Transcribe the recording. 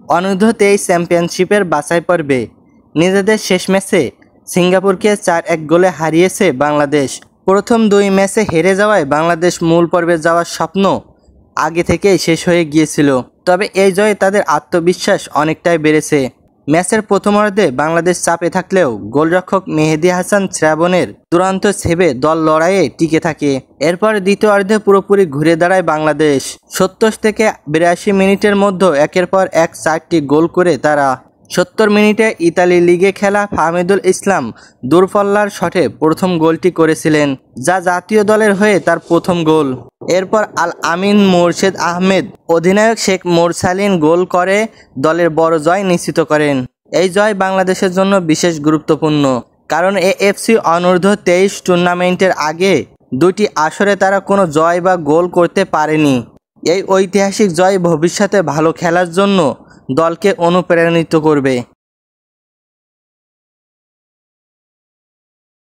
অনূর্ধ্ব-23 চ্যাম্পিয়নশিপের বাছাই পর্বে নিজেদের শেষ ম্যাচে সিঙ্গাপুরকে 4-1 গোলে হারিয়েছে বাংলাদেশ। প্রথম 2 ম্যাচে হেরে যাওয়ায় বাংলাদেশ মূল পর্বে যাওয়ার স্বপ্ন আগে থেকেই শেষ হয়ে গিয়েছিল। তবে এই জয়ে তাদের আত্মবিশ্বাস অনেকটাই বেড়েছে। ম্যাচের প্রথমার্ধে বাংলাদেশ চাপে থাকলেও গোলরক্ষক মেহেদী হাসান শ্রাবণের দুরন্ত সেভে দল লড়াইয়ে টিকে থাকে। এরপর দ্বিতীয়ার্ধে পুরোপুরি ঘুরে দাঁড়ায় বাংলাদেশ। 70 থেকে 82 মিনিটের মধ্যে একের পর এক 4টি গোল করে তারা। 70 মিনিটে ইতালি লিগে খেলা ফাহমিদুল ইসলাম দূরপাল্লার শটে প্রথম গোলটি করেছিলেন, যা জাতীয় দলের হয়ে তার প্রথম গোল। এরপর আল আমিন মোরশেদ আহমেদ অধিনায়ক শেখ মোরসালিন গোল করে দলের বড় জয় নিশ্চিত করেন। এই জয় বাংলাদেশের জন্য বিশেষ গুরুত্বপূর্ণ, কারণ এএফসি অনূর্ধ্ব-23 টুর্নামেন্টের আগে 2টি আসরে তারা কোনো জয় বা গোল করতে পারেনি। এই ঐতিহাসিক জয় ভবিষ্যতে ভালো খেলার জন্য দলকে অনুপ্রাণিত করবে।